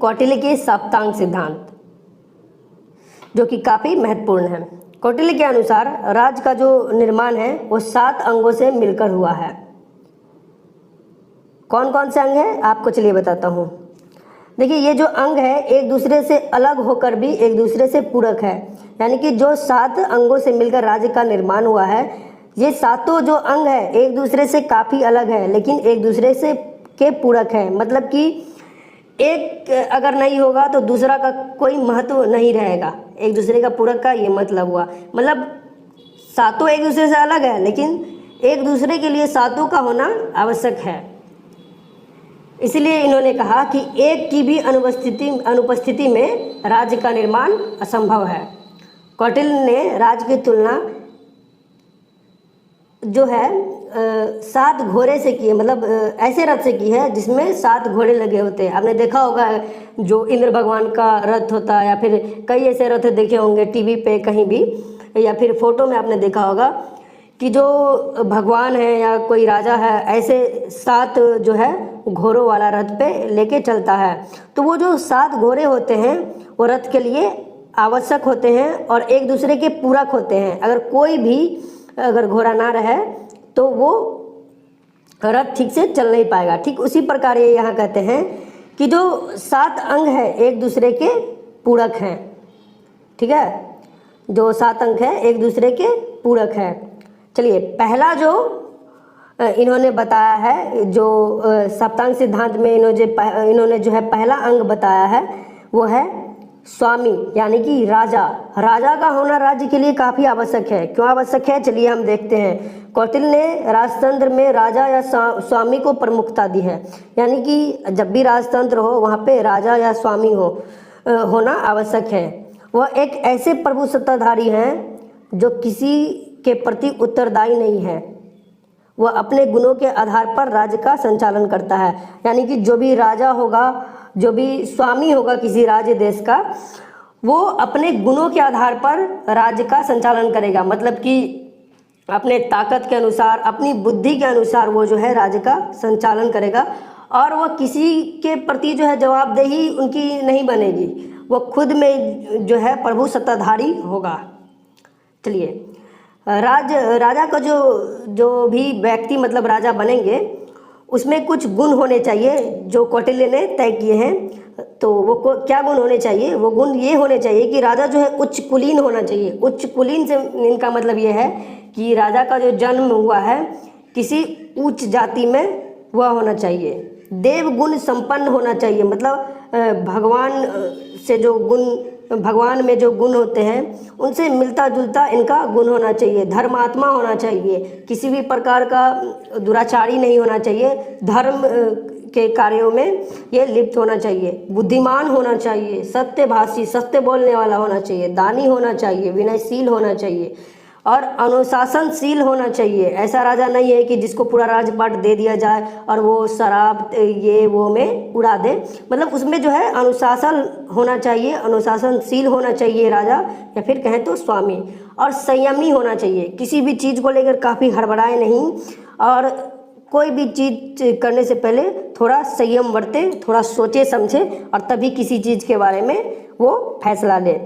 कौटिल्य के सप्तांग सिद्धांत, जो कि काफ़ी महत्वपूर्ण है। कौटिल्य के अनुसार राज्य का जो निर्माण है वो 7 अंगों से मिलकर हुआ है। कौन कौन से अंग हैं आपको चलिए बताता हूँ। देखिए, ये जो अंग है एक दूसरे से अलग होकर भी एक दूसरे से पूरक है, यानी कि जो 7 अंगों से मिलकर राज्य का निर्माण हुआ है, ये सातों जो अंग है एक दूसरे से काफ़ी अलग है लेकिन एक दूसरे से के पूरक है। मतलब कि एक अगर नहीं होगा तो दूसरा का कोई महत्व नहीं रहेगा। एक दूसरे का पूरक का ये मतलब हुआ, मतलब सातों एक दूसरे से अलग है लेकिन एक दूसरे के लिए सातों का होना आवश्यक है। इसलिए इन्होंने कहा कि एक की भी अनुपस्थिति में राज्य का निर्माण असंभव है। कौटिल्य ने राज्य की तुलना जो है 7 घोड़े से की है, मतलब ऐसे रथ से की है जिसमें 7 घोड़े लगे होते हैं। आपने देखा होगा जो इंद्र भगवान का रथ होता है, या फिर कई ऐसे रथ देखे होंगे टीवी पे कहीं भी, या फिर फोटो में आपने देखा होगा कि जो भगवान है या कोई राजा है ऐसे 7 जो है घोड़ों वाला रथ पे लेके चलता है। तो वो जो 7 घोड़े होते हैं वो रथ के लिए आवश्यक होते हैं और एक दूसरे के पूरक होते हैं। अगर कोई भी अगर घोड़ा ना रहे तो वो रथ ठीक से चल नहीं पाएगा। ठीक उसी प्रकार ये यहाँ कहते हैं कि जो 7 अंग है एक दूसरे के पूरक हैं। ठीक है, जो 7 अंग है एक दूसरे के पूरक है। चलिए, पहला जो इन्होंने बताया है, जो सप्तांग सिद्धांत में इन्होंने जो है पहला अंग बताया है वो है स्वामी, यानी कि राजा। राजा का होना राज्य के लिए काफ़ी आवश्यक है। क्यों आवश्यक है, चलिए हम देखते हैं। कौटिल्य ने राजतंत्र में राजा या स्वामी को प्रमुखता दी है, यानी कि जब भी राजतंत्र हो वहाँ पे राजा या स्वामी होना आवश्यक है। वह एक ऐसे प्रभु सत्ताधारी हैं जो किसी के प्रति उत्तरदायी नहीं है। वह अपने गुणों के आधार पर राज्य का संचालन करता है, यानी कि जो भी राजा होगा, जो भी स्वामी होगा किसी राज्य देश का, वो अपने गुणों के आधार पर राज्य का संचालन करेगा। मतलब कि अपने ताकत के अनुसार, अपनी बुद्धि के अनुसार वो जो है राज्य का संचालन करेगा और वह किसी के प्रति जो है जवाबदेही उनकी नहीं बनेगी। वो खुद में जो है प्रभु सत्ताधारी होगा। चलिए, राजा का जो भी व्यक्ति मतलब राजा बनेंगे उसमें कुछ गुण होने चाहिए जो कौटिल्य ने तय किए हैं। तो वो क्या गुण होने चाहिए? वो गुण ये होने चाहिए कि राजा जो है उच्च कुलीन होना चाहिए। उच्च कुलीन से इनका मतलब ये है कि राजा का जो जन्म हुआ है किसी उच्च जाति में वह होना चाहिए। देव गुण संपन्न होना चाहिए, मतलब भगवान से जो गुण, भगवान में जो गुण होते हैं उनसे मिलता जुलता इनका गुण होना चाहिए। धर्मात्मा होना चाहिए, किसी भी प्रकार का दुराचारी नहीं होना चाहिए। धर्म के कार्यों में ये लिप्त होना चाहिए। बुद्धिमान होना चाहिए, सत्यभाषी, सत्य बोलने वाला होना चाहिए, दानी होना चाहिए, विनयशील होना चाहिए और अनुशासनशील होना चाहिए। ऐसा राजा नहीं है कि जिसको पूरा राजपाट दे दिया जाए और वो शराब ये वो में उड़ा दे। मतलब उसमें जो है अनुशासन होना चाहिए, अनुशासनशील होना चाहिए राजा, या फिर कहें तो स्वामी। और संयमी होना चाहिए, किसी भी चीज़ को लेकर काफ़ी हड़बड़ाए नहीं और कोई भी चीज़ करने से पहले थोड़ा संयम बरते, थोड़ा सोचे समझे और तभी किसी चीज़ के बारे में वो फैसला ले।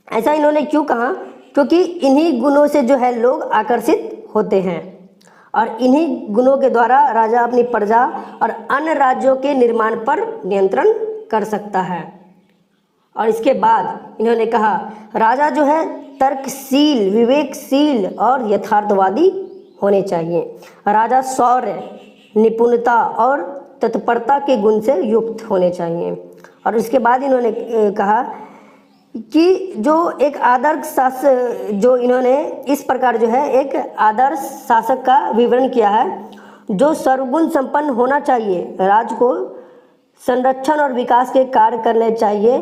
ऐसा इन्होंने क्यों कहा? क्योंकि इन्हीं गुणों से जो है लोग आकर्षित होते हैं और इन्हीं गुणों के द्वारा राजा अपनी प्रजा और अन्य राज्यों के निर्माण पर नियंत्रण कर सकता है। और इसके बाद इन्होंने कहा राजा जो है तर्कशील, विवेकशील और यथार्थवादी होने चाहिए। राजा शौर्य, निपुणता और तत्परता के गुण से युक्त होने चाहिए। और इसके बाद इन्होंने कहा कि जो एक आदर्श शासक, जो इन्होंने इस प्रकार जो है एक आदर्श शासक का विवरण किया है जो सर्वगुण संपन्न होना चाहिए। राज्य को संरक्षण और विकास के कार्य करने चाहिए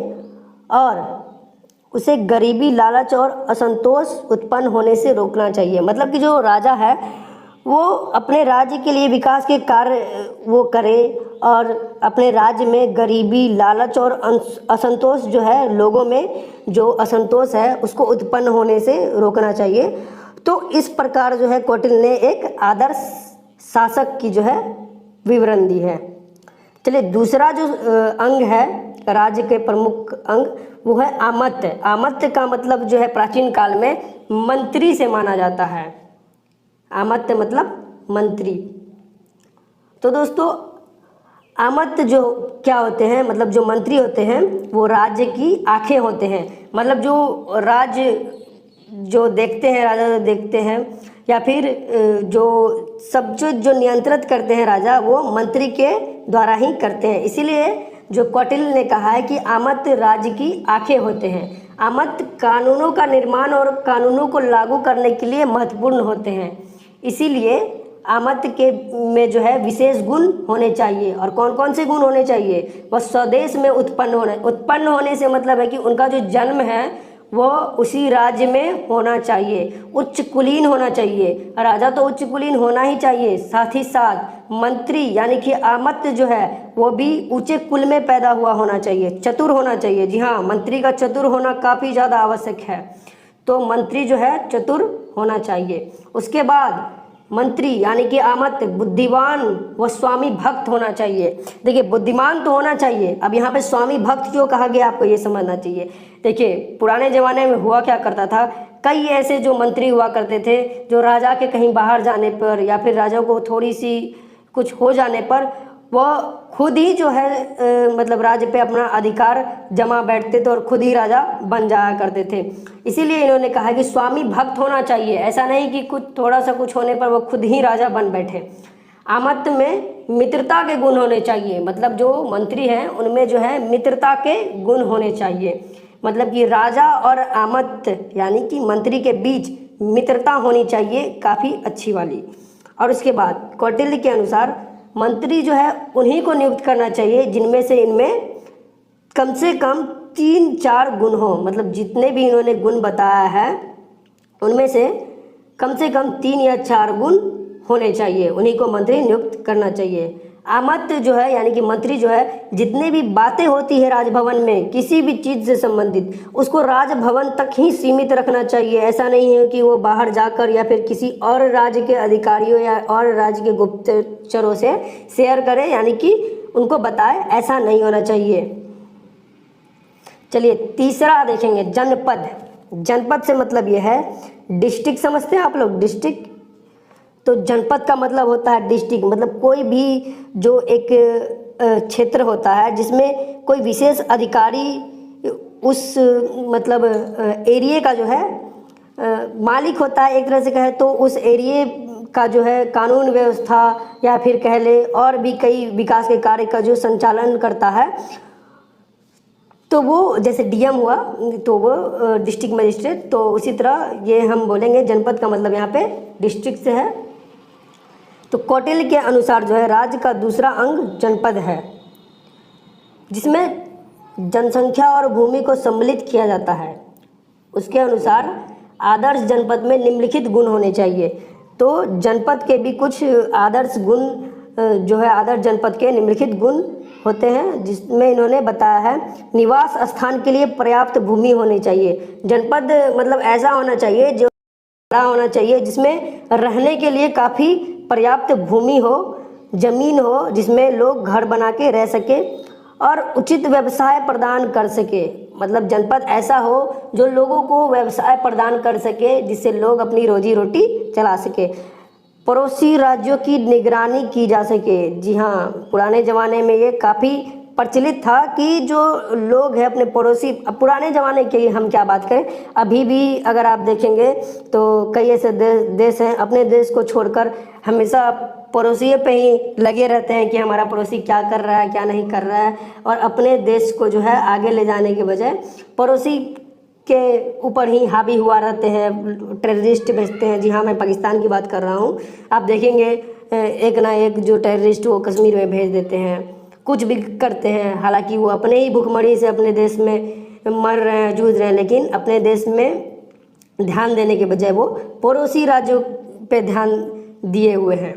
और उसे गरीबी, लालच और असंतोष उत्पन्न होने से रोकना चाहिए। मतलब कि जो राजा है वो अपने राज्य के लिए विकास के कार्य वो करे और अपने राज्य में गरीबी, लालच और असंतोष जो है, लोगों में जो असंतोष है उसको उत्पन्न होने से रोकना चाहिए। तो इस प्रकार जो है कौटिल्य ने एक आदर्श शासक की जो है विवरण दी है। चलिए, दूसरा जो अंग है राज्य के प्रमुख अंग, वो है आमत्य। आमत्य का मतलब जो है प्राचीन काल में मंत्री से माना जाता है। आमत्य मतलब मंत्री। तो दोस्तों आमत्य जो क्या होते हैं, मतलब जो मंत्री होते हैं वो राज्य की आंखें होते हैं। मतलब जो राज्य जो देखते हैं, राजा जो देखते हैं, या फिर जो सब जो नियंत्रित करते हैं राजा, वो मंत्री के द्वारा ही करते हैं। इसीलिए जो कौटिल्य ने कहा है कि आमत्य राज्य की आंखें होते हैं। आमत्य कानूनों का निर्माण और कानूनों को लागू करने के लिए महत्वपूर्ण होते हैं। इसीलिए आमत्य के में जो है विशेष गुण होने चाहिए। और कौन कौन से गुण होने चाहिए? वह स्वदेश में उत्पन्न होने से मतलब है कि उनका जो जन्म है वो उसी राज्य में होना चाहिए। उच्च कुलीन होना चाहिए। राजा तो उच्च कुलीन होना ही चाहिए, साथ ही साथ मंत्री यानी कि आमत्य जो है वो भी ऊंचे कुल में पैदा हुआ होना चाहिए, चतुर होना चाहिए। जी हाँ, मंत्री का चतुर होना काफ़ी ज़्यादा आवश्यक है। तो मंत्री जो है चतुर होना चाहिए। उसके बाद मंत्री यानी कि आमत्य बुद्धिमान व स्वामी भक्त होना चाहिए। देखिए बुद्धिमान तो होना चाहिए। अब यहाँ पे स्वामी भक्त क्यों कहा गया, आपको ये समझना चाहिए। देखिए पुराने ज़माने में हुआ क्या करता था, कई ऐसे जो मंत्री हुआ करते थे जो राजा के कहीं बाहर जाने पर या फिर राजा को थोड़ी सी कुछ हो जाने पर वह खुद ही जो है मतलब राज्य पे अपना अधिकार जमा बैठते थे और खुद ही राजा बन जाया करते थे। इसीलिए इन्होंने कहा कि स्वामी भक्त होना चाहिए। ऐसा नहीं कि कुछ थोड़ा सा कुछ होने पर वो खुद ही राजा बन बैठे। आमत्य में मित्रता के गुण होने चाहिए। मतलब जो मंत्री हैं उनमें जो है मित्रता के गुण होने चाहिए। मतलब कि राजा और आमत्य यानी कि मंत्री के बीच मित्रता होनी चाहिए, काफ़ी अच्छी वाली। और उसके बाद कौटिल्य के अनुसार मंत्री जो है उन्हीं को नियुक्त करना चाहिए जिनमें से इनमें कम से कम 3-4 गुण हो। मतलब जितने भी इन्होंने गुण बताया है उनमें से कम 3 या 4 गुण होने चाहिए, उन्हीं को मंत्री नियुक्त करना चाहिए। आमत्य जो है यानी कि मंत्री जो है जितने भी बातें होती है राजभवन में किसी भी चीज़ से संबंधित, उसको राजभवन तक ही सीमित रखना चाहिए। ऐसा नहीं है कि वो बाहर जाकर या फिर किसी और राज्य के अधिकारियों या और राज्य के गुप्तचरों से शेयर करे, यानी कि उनको बताए, ऐसा नहीं होना चाहिए। चलिए तीसरा देखेंगे, जनपद। जनपद से मतलब ये है डिस्ट्रिक्ट, समझते हैं आप लोग डिस्ट्रिक्ट। तो जनपद का मतलब होता है डिस्ट्रिक्ट, मतलब कोई भी जो एक क्षेत्र होता है जिसमें कोई विशेष अधिकारी उस मतलब एरिया का जो है मालिक होता है, एक तरह से कहे तो उस एरिया का जो है कानून व्यवस्था या फिर कह ले और भी कई विकास के कार्य का जो संचालन करता है, तो वो जैसे डीएम हुआ तो वो डिस्ट्रिक्ट मजिस्ट्रेट। तो उसी तरह ये हम बोलेंगे जनपद का मतलब यहाँ पे डिस्ट्रिक्ट से है। तो कौटिल्य के अनुसार जो है राज्य का दूसरा अंग जनपद है, जिसमें जनसंख्या और भूमि को सम्मिलित किया जाता है। उसके अनुसार आदर्श जनपद में निम्नलिखित गुण होने चाहिए। तो जनपद के भी कुछ आदर्श गुण जो है आदर्श जनपद के निम्नलिखित गुण होते हैं, जिसमें इन्होंने बताया है निवास स्थान के लिए पर्याप्त भूमि होनी चाहिए। जनपद मतलब ऐसा होना चाहिए जो बड़ा होना चाहिए जिसमें रहने के लिए काफ़ी पर्याप्त भूमि हो, जमीन हो, जिसमें लोग घर बना के रह सके और उचित व्यवसाय प्रदान कर सके। मतलब जनपद ऐसा हो जो लोगों को व्यवसाय प्रदान कर सके, जिससे लोग अपनी रोजी रोटी चला सके। पड़ोसी राज्यों की निगरानी की जा सके। जी हाँ, पुराने ज़माने में ये काफ़ी प्रचलित था कि जो लोग हैं अपने पड़ोसी, अब पुराने ज़माने की हम क्या बात करें, अभी भी अगर आप देखेंगे तो कई ऐसे देश हैं अपने देश को छोड़कर हमेशा पड़ोसी पे ही लगे रहते हैं कि हमारा पड़ोसी क्या कर रहा है क्या नहीं कर रहा है, और अपने देश को जो है आगे ले जाने के बजाय पड़ोसी के ऊपर ही हावी हुआ रहते हैं, टेररिस्ट भेजते हैं। जी हाँ, मैं पाकिस्तान की बात कर रहा हूँ। आप देखेंगे एक ना एक जो टेररिस्ट वो कश्मीर में भेज देते हैं, कुछ भी करते हैं, हालांकि वो अपने ही भुखमरी से अपने देश में मर रहे हैं, जूझ रहे हैं, लेकिन अपने देश में ध्यान देने के बजाय वो पड़ोसी राज्यों पे ध्यान दिए हुए हैं।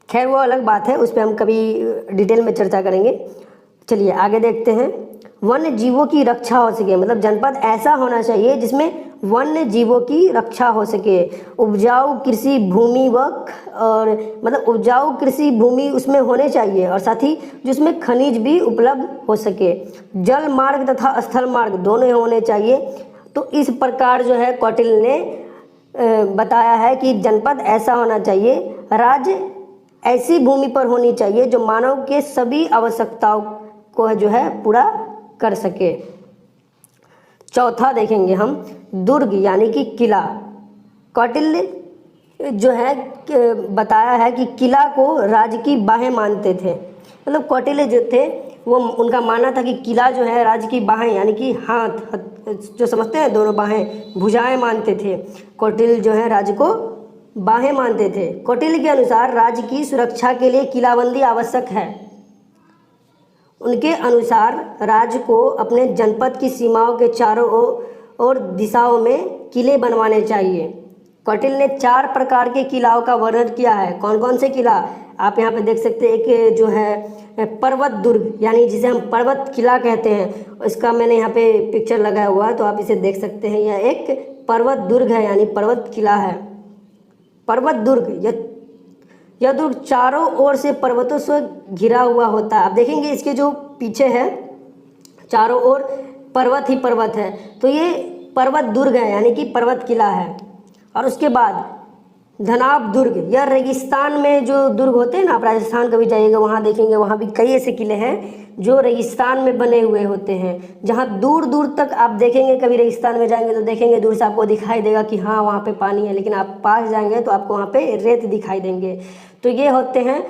खैर वो अलग बात है, उस पर हम कभी डिटेल में चर्चा करेंगे। चलिए आगे देखते हैं। वन्य जीवों की रक्षा हो सके। मतलब जनपद ऐसा होना चाहिए जिसमें वन्य जीवों की रक्षा हो सके। उपजाऊ कृषि भूमि और मतलब उपजाऊ कृषि भूमि उसमें होने चाहिए और साथ ही जिसमें खनिज भी उपलब्ध हो सके। जल मार्ग तथा स्थल मार्ग दोनों होने चाहिए। तो इस प्रकार जो है कौटिल्य ने बताया है कि जनपद ऐसा होना चाहिए, राज्य ऐसी भूमि पर होनी चाहिए जो मानव के सभी आवश्यकताओं को जो है पूरा कर सके। चौथा देखेंगे हम दुर्ग यानी कि किला। कौटिल्य जो है बताया है कि किला को राज्य की बाहें मानते थे। मतलब कौटिल्य जो थे वो उनका मानना था कि किला जो है राज्य की बाहें यानी कि हाथ जो समझते हैं दोनों बाहें भुजाएं मानते थे। कौटिल्य जो है राज्य को बाहें मानते थे। कौटिल्य के अनुसार राज्य की सुरक्षा के लिए किलाबंदी आवश्यक है। उनके अनुसार राज्य को अपने जनपद की सीमाओं के चारों ओर दिशाओं में किले बनवाने चाहिए। कौटिल्य ने 4 प्रकार के किलाओं का वर्णन किया है। कौन कौन से किला आप यहाँ पे देख सकते हैं। एक जो है पर्वत दुर्ग यानी जिसे हम पर्वत किला कहते हैं, इसका मैंने यहाँ पे पिक्चर लगाया हुआ है तो आप इसे देख सकते हैं। यह एक पर्वत दुर्ग है यानी पर्वत किला है। पर्वत दुर्ग यह दुर्ग चारों ओर से पर्वतों से घिरा हुआ होता है। आप देखेंगे इसके जो पीछे है चारों ओर पर्वत ही पर्वत है, तो ये पर्वत दुर्ग है यानी कि पर्वत किला है। और उसके बाद धनाब दुर्ग, यह रेगिस्तान में जो दुर्ग होते हैं ना, आप राजस्थान कभी जाइएगा वहाँ देखेंगे, वहाँ भी कई ऐसे किले हैं जो रेगिस्तान में बने हुए होते हैं, जहाँ दूर दूर तक आप देखेंगे। कभी रेगिस्तान में जाएंगे तो देखेंगे दूर से आपको दिखाई देगा कि हाँ वहाँ पे पानी है, लेकिन आप पास जाएंगे तो आपको वहाँ पे रेत दिखाई देंगे। तो ये होते हैं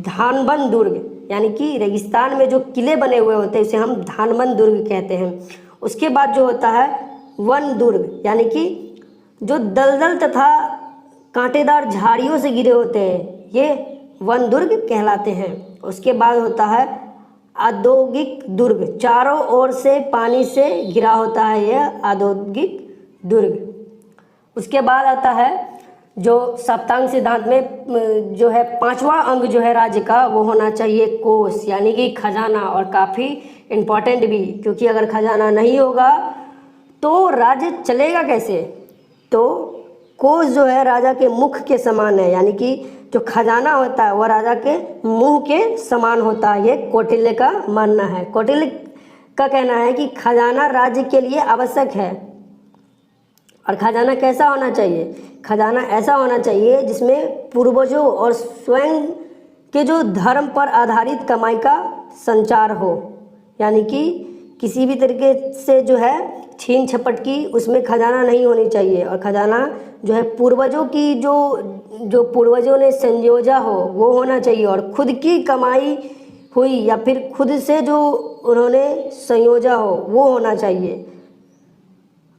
धानबंद दुर्ग यानी कि रेगिस्तान में जो किले बने हुए होते हैं उसे हम धानबंद दुर्ग कहते हैं। उसके बाद जो होता है वन दुर्ग यानी कि जो दलदल तथा कांटेदार झाड़ियों से घिरे होते हैं, ये वन दुर्ग कहलाते हैं। उसके बाद होता है औद्योगिक दुर्ग, चारों ओर से पानी से घिरा होता है यह औद्योगिक दुर्ग। उसके बाद आता है जो सप्तांग सिद्धांत में जो है 5वां अंग जो है राज्य का वो होना चाहिए कोष यानी कि खजाना। और काफ़ी इम्पोर्टेंट भी, क्योंकि अगर खजाना नहीं होगा तो राज्य चलेगा कैसे। तो कोष जो है राजा के मुख के समान है, यानी कि जो खजाना होता है वह राजा के मुंह के समान होता है। ये कौटिल्य का मानना है। कौटिल्य का कहना है कि खजाना राज्य के लिए आवश्यक है। और खजाना कैसा होना चाहिए? खजाना ऐसा होना चाहिए जिसमें पूर्वजों और स्वयं के जो धर्म पर आधारित कमाई का संचार हो, यानी कि किसी भी तरीके से जो है छीन झपट की उसमें खजाना नहीं होनी चाहिए। और खजाना जो है पूर्वजों की जो पूर्वजों ने संयोजा हो वो होना चाहिए, और खुद की कमाई हुई या फिर खुद से जो उन्होंने संयोजा हो वो होना चाहिए।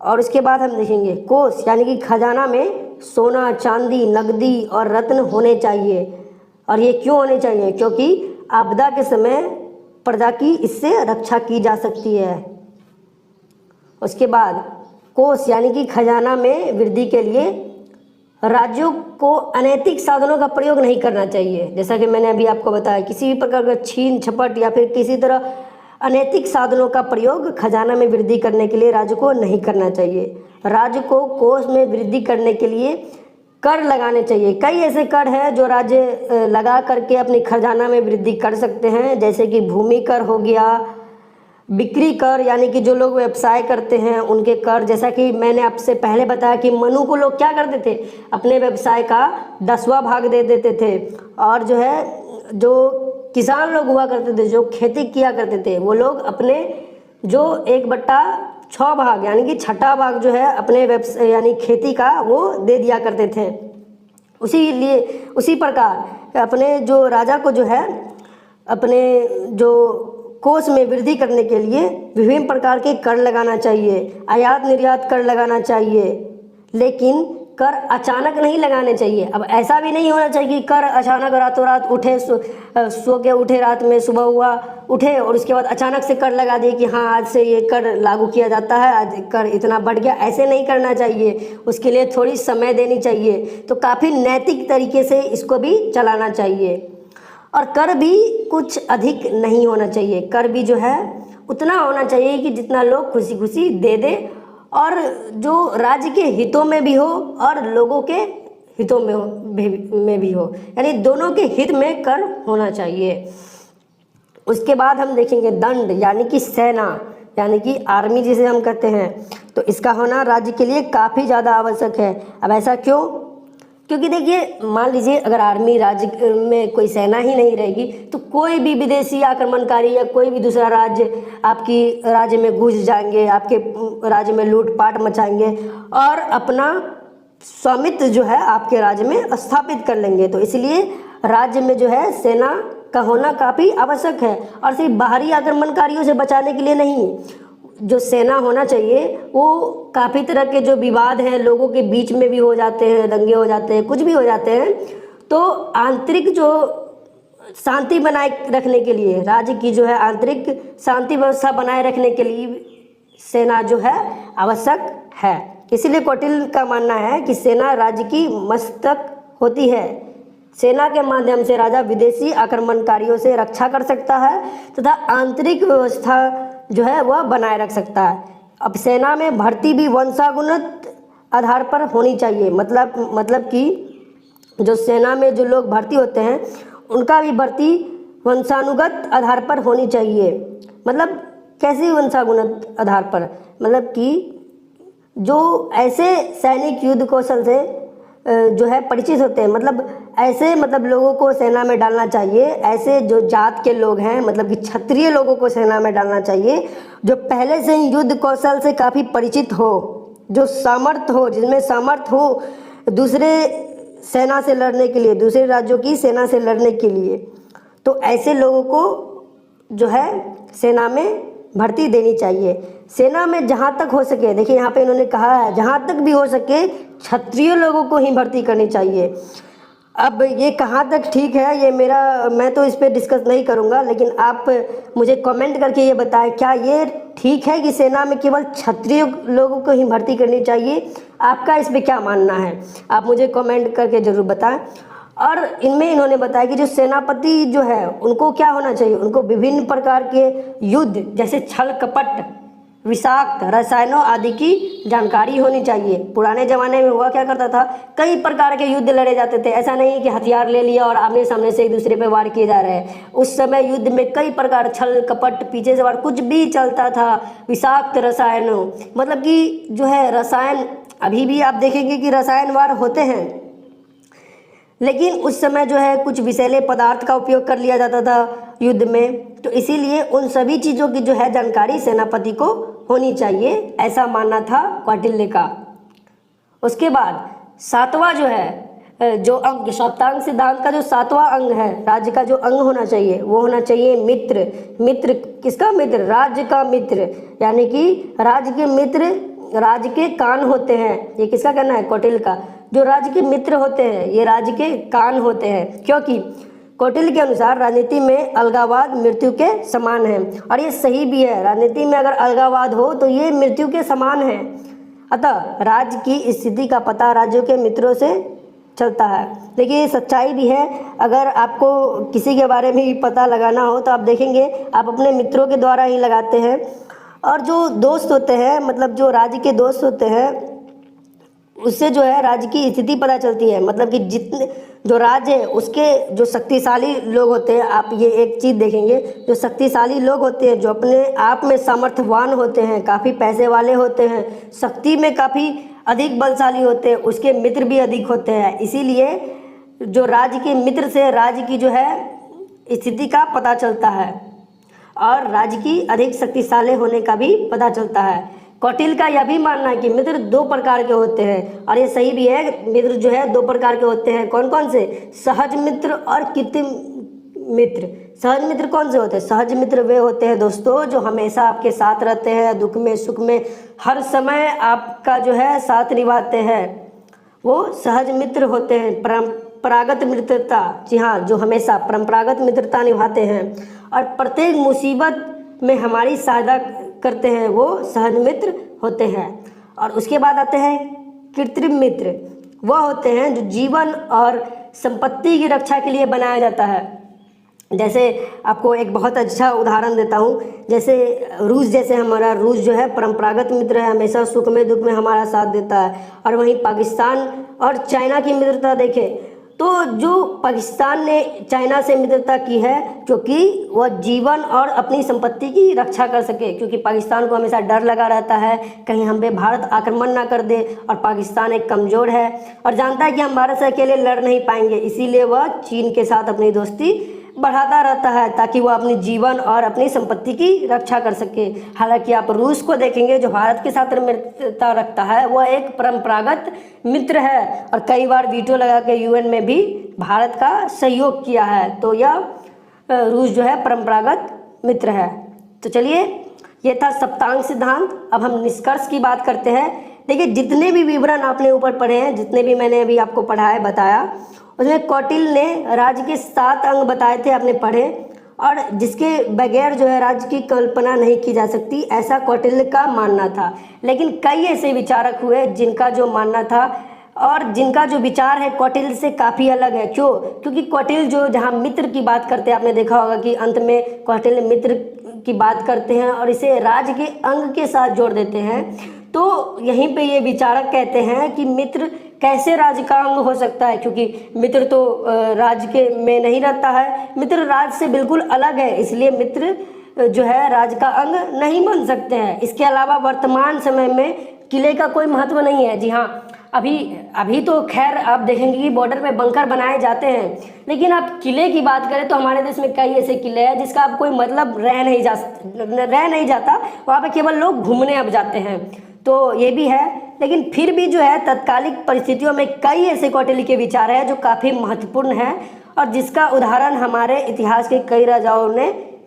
और उसके बाद हम देखेंगे कोष यानी कि खजाना में सोना, चांदी, नकदी और रत्न होने चाहिए। और ये क्यों होने चाहिए? क्योंकि आपदा के समय प्रजा की इससे रक्षा की जा सकती है। उसके बाद कोष यानी कि खजाना में वृद्धि के लिए राज्यों को अनैतिक साधनों का प्रयोग नहीं करना चाहिए। जैसा कि मैंने अभी आपको बताया, किसी भी प्रकार का छीन झपट या फिर किसी तरह अनैतिक साधनों का प्रयोग खजाना में वृद्धि करने के लिए राज्य को नहीं करना चाहिए। राज्य को कोष में वृद्धि करने के लिए कर लगाने चाहिए। कई ऐसे कर हैं जो राज्य लगा करके अपनी खजाना में वृद्धि कर सकते हैं, जैसे कि भूमि कर हो गया, बिक्री कर यानी कि जो लोग व्यवसाय करते हैं उनके कर। जैसा कि मैंने आपसे पहले बताया कि मनु को लोग क्या करते थे, अपने व्यवसाय का 10वां भाग दे देते थे। और जो है जो किसान लोग हुआ करते थे, जो खेती किया करते थे, वो लोग अपने जो 1/6 भाग यानी कि 6ठा भाग जो है अपने व्यवसाय यानी खेती का वो दे दिया करते थे। उसी प्रकार अपने जो राजा को जो है अपने जो कोष में वृद्धि करने के लिए विभिन्न प्रकार के कर लगाना चाहिए। आयात निर्यात कर लगाना चाहिए, लेकिन कर अचानक नहीं लगाने चाहिए। अब ऐसा भी नहीं होना चाहिए कि कर अचानक रातों रात उठे, सो के उठे, रात में सुबह हुआ उठे और उसके बाद अचानक से कर लगा दिए कि हाँ आज से ये कर लागू किया जाता है, आज कर इतना बढ़ गया। ऐसे नहीं करना चाहिए, उसके लिए थोड़ी समय देनी चाहिए। तो काफ़ी नैतिक तरीके से इसको भी चलाना चाहिए। और कर भी कुछ अधिक नहीं होना चाहिए। कर भी जो है उतना होना चाहिए कि जितना लोग खुशी खुशी दे दे और जो राज्य के हितों में भी हो और लोगों के हितों में भी हो, यानी दोनों के हित में कर होना चाहिए। उसके बाद हम देखेंगे दंड, यानी कि सेना, यानी कि आर्मी जिसे हम कहते हैं, तो इसका होना राज्य के लिए काफ़ी ज़्यादा आवश्यक है। अब ऐसा क्यों? क्योंकि देखिए, मान लीजिए अगर आर्मी राज्य में कोई सेना ही नहीं रहेगी तो कोई भी विदेशी आक्रमणकारी या कोई भी दूसरा राज्य आपकी राज्य में घुस जाएंगे, आपके राज्य में लूटपाट मचाएंगे और अपना स्वामित्व जो है आपके राज्य में स्थापित कर लेंगे। तो इसलिए राज्य में जो है सेना का होना काफ़ी आवश्यक है, और सिर्फ बाहरी आक्रमणकारियों से बचाने के लिए नहीं, जो सेना होना चाहिए वो काफ़ी तरह के जो विवाद हैं लोगों के बीच में भी हो जाते हैं, दंगे हो जाते हैं, कुछ भी हो जाते हैं, तो आंतरिक जो शांति बनाए रखने के लिए, राज्य की जो है आंतरिक शांति व्यवस्था बनाए रखने के लिए सेना जो है आवश्यक है। इसीलिए कौटिल्य का मानना है कि सेना राज्य की मस्तक होती है। सेना के माध्यम से राजा विदेशी आक्रमणकारियों से रक्षा कर सकता है तथा आंतरिक व्यवस्था जो है वह बनाए रख सकता है। अब सेना में भर्ती भी वंशानुगत आधार पर होनी चाहिए, मतलब कि जो सेना में जो लोग भर्ती होते हैं उनका भी भर्ती वंशानुगत आधार पर होनी चाहिए। मतलब कैसे वंशानुगत आधार पर? मतलब कि जो ऐसे सैनिक युद्ध कौशल से जो है परिचित होते हैं, ऐसे लोगों को सेना में डालना चाहिए, ऐसे जो जात के लोग हैं, मतलब कि क्षत्रिय लोगों को सेना में डालना चाहिए जो पहले से ही युद्ध कौशल से काफ़ी परिचित हो, जो सामर्थ्य हो, जिसमें सामर्थ्य हो दूसरे सेना से लड़ने के लिए, दूसरे राज्यों की सेना से लड़ने के लिए। तो ऐसे लोगों को जो है सेना में भर्ती देनी चाहिए। सेना में जहाँ तक हो सके, देखिए यहाँ पे इन्होंने कहा है जहाँ तक भी हो सके क्षत्रिय लोगों को ही भर्ती करनी चाहिए। अब ये कहाँ तक ठीक है ये मैं तो इस पर डिस्कस नहीं करूँगा, लेकिन आप मुझे कमेंट करके ये बताएं, क्या ये ठीक है कि सेना में केवल क्षत्रिय लोगों को ही भर्ती करनी चाहिए? आपका इस पर क्या मानना है? आप मुझे कमेंट करके ज़रूर बताएं। और इनमें इन्होंने बताया कि जो सेनापति जो है उनको क्या होना चाहिए, उनको विभिन्न प्रकार के युद्ध जैसे छल कपट, विषाक्त रसायनों आदि की जानकारी होनी चाहिए। पुराने ज़माने में हुआ क्या करता था, कई प्रकार के युद्ध लड़े जाते थे। ऐसा नहीं कि हथियार ले लिया और आमने सामने से एक दूसरे पे वार किए जा रहे हैं। उस समय युद्ध में कई प्रकार, छल कपट, पीछे से वार, कुछ भी चलता था। विषाक्त रसायनों, मतलब कि जो है रसायन, अभी भी आप देखेंगे कि रसायन वार होते हैं, लेकिन उस समय जो है कुछ विषैले पदार्थ का उपयोग कर लिया जाता था युद्ध में। तो इसीलिए उन सभी चीज़ों की जो है जानकारी सेनापति को होनी चाहिए, ऐसा मानना था कौटिल्य का। उसके बाद सातवां जो है जो अंग, सप्तांग सिद्धांत का जो सातवां अंग है, राज्य का जो अंग होना चाहिए वो होना चाहिए मित्र। मित्र किसका मित्र? राज्य का मित्र, यानी कि राज्य के मित्र राज्य के कान होते हैं। ये किसका कहना है? कौटिल्य का। जो राज्य के मित्र होते हैं ये राज्य के कान होते हैं, क्योंकि कौटिल्य के अनुसार राजनीति में अलगाववाद मृत्यु के समान है। और ये सही भी है, राजनीति में अगर अलगाववाद हो तो ये मृत्यु के समान है। अतः राज्य की स्थिति का पता राज्यों के मित्रों से चलता है। देखिए ये सच्चाई भी है। अगर आपको किसी के बारे में पता लगाना हो तो आप देखेंगे आप अपने मित्रों के द्वारा ही लगाते हैं। और जो दोस्त होते हैं, जो राज्य के दोस्त होते हैं, उससे जो है राज्य की स्थिति पता चलती है। कि जितने जो राज्य है उसके जो शक्तिशाली लोग होते हैं, आप ये एक चीज़ देखेंगे, जो शक्तिशाली लोग होते हैं, जो अपने आप में सामर्थ्यवान होते हैं, काफ़ी पैसे वाले होते हैं, शक्ति में काफ़ी अधिक बलशाली होते हैं, उसके मित्र भी अधिक होते हैं। इसीलिए जो राज्य के मित्र से राज्य की जो है स्थिति का पता चलता है और राज्य की अधिक शक्तिशाली होने का भी पता चलता है। कौटिल्य का यह भी मानना है कि मित्र दो प्रकार के होते हैं, और ये सही भी है। मित्र जो है दो प्रकार के होते हैं। कौन कौन से? सहज मित्र और कृत्रिम मित्र। सहज मित्र कौन से होते हैं? सहज मित्र वे होते हैं दोस्तों जो हमेशा आपके साथ रहते हैं, दुख में सुख में हर समय आपका जो है साथ निभाते हैं, वो सहज मित्र होते हैं। परंपरागत मित्रता, जी हाँ, जो हमेशा परंपरागत मित्रता निभाते हैं और प्रत्येक मुसीबत में हमारी सहायता करते हैं, वो सहज मित्र होते हैं। और उसके बाद आते हैं कृत्रिम मित्र। वह होते हैं जो जीवन और संपत्ति की रक्षा के लिए बनाया जाता है। जैसे आपको एक बहुत अच्छा उदाहरण देता हूँ, जैसे रूस, जैसे हमारा रूस जो है परंपरागत मित्र है, हमेशा सुख में दुख में हमारा साथ देता है। और वहीं पाकिस्तान और चाइना की मित्रता देखें तो जो पाकिस्तान ने चाइना से मित्रता की है क्योंकि वह जीवन और अपनी संपत्ति की रक्षा कर सके, क्योंकि पाकिस्तान को हमेशा डर लगा रहता है कहीं हम पे भारत आक्रमण ना कर दे, और पाकिस्तान एक कमज़ोर है और जानता है कि हम भारत से अकेले लड़ नहीं पाएंगे, इसीलिए वह चीन के साथ अपनी दोस्ती बढ़ाता रहता है ताकि वह अपनी जीवन और अपनी संपत्ति की रक्षा कर सके। हालांकि आप रूस को देखेंगे जो भारत के साथ मित्रता रखता है, वह एक परंपरागत मित्र है और कई बार वीटो लगा के यूएन में भी भारत का सहयोग किया है। तो यह रूस जो है परंपरागत मित्र है। तो चलिए, ये था सप्तांग सिद्धांत। अब हम निष्कर्ष की बात करते हैं। देखिए, जितने भी विवरण आपने ऊपर पढ़े हैं, जितने भी मैंने अभी आपको पढ़ाया बताया, उसमें कौटिल्य ने राज्य के 7 अंग बताए थे, आपने पढ़े, और जिसके बगैर जो है राज्य की कल्पना नहीं की जा सकती, ऐसा कौटिल्य का मानना था। लेकिन कई ऐसे विचारक हुए जिनका जो मानना था और जिनका जो विचार है कौटिल्य से काफ़ी अलग है। क्यों? क्योंकि कौटिल्य जो जहाँ मित्र की बात करते हैं, आपने देखा होगा कि अंत में कौटिल्य मित्र की बात करते हैं और इसे राज्य के अंग के साथ जोड़ देते हैं। तो यहीं पे ये विचारक कहते हैं कि मित्र कैसे राज्य का अंग हो सकता है, क्योंकि मित्र तो राज्य के में नहीं रहता है, मित्र राज्य से बिल्कुल अलग है, इसलिए मित्र जो है राज्य का अंग नहीं बन सकते हैं। इसके अलावा वर्तमान समय में किले का कोई महत्व नहीं है। जी हाँ, अभी तो खैर आप देखेंगे कि बॉर्डर पे बंकर बनाए जाते हैं, लेकिन आप किले की बात करें तो हमारे देश में कई ऐसे किले हैं जिसका अब कोई मतलब रह नहीं जाता, वहाँ पे केवल लोग घूमने अब जाते हैं। तो ये भी है, लेकिन फिर भी जो है तत्कालिक परिस्थितियों में कई ऐसे कौटिल्य के विचार हैं जो काफ़ी महत्वपूर्ण हैं और जिसका उदाहरण हमारे इतिहास के कई राजाओं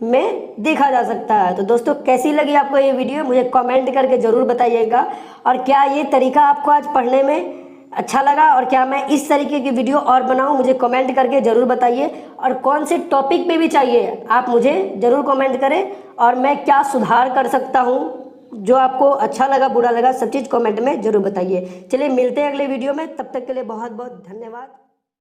में देखा जा सकता है। तो दोस्तों, कैसी लगी आपको ये वीडियो, मुझे कमेंट करके ज़रूर बताइएगा। और क्या ये तरीका आपको आज पढ़ने में अच्छा लगा और क्या मैं इस तरीके की वीडियो और बनाऊं, मुझे कमेंट करके ज़रूर बताइए। और कौन से टॉपिक पे भी चाहिए आप मुझे ज़रूर कमेंट करें, और मैं क्या सुधार कर सकता हूँ, जो आपको अच्छा लगा बुरा लगा सब चीज़ कमेंट में ज़रूर बताइए। चलिए, मिलते हैं अगले वीडियो में, तब तक के लिए बहुत बहुत धन्यवाद।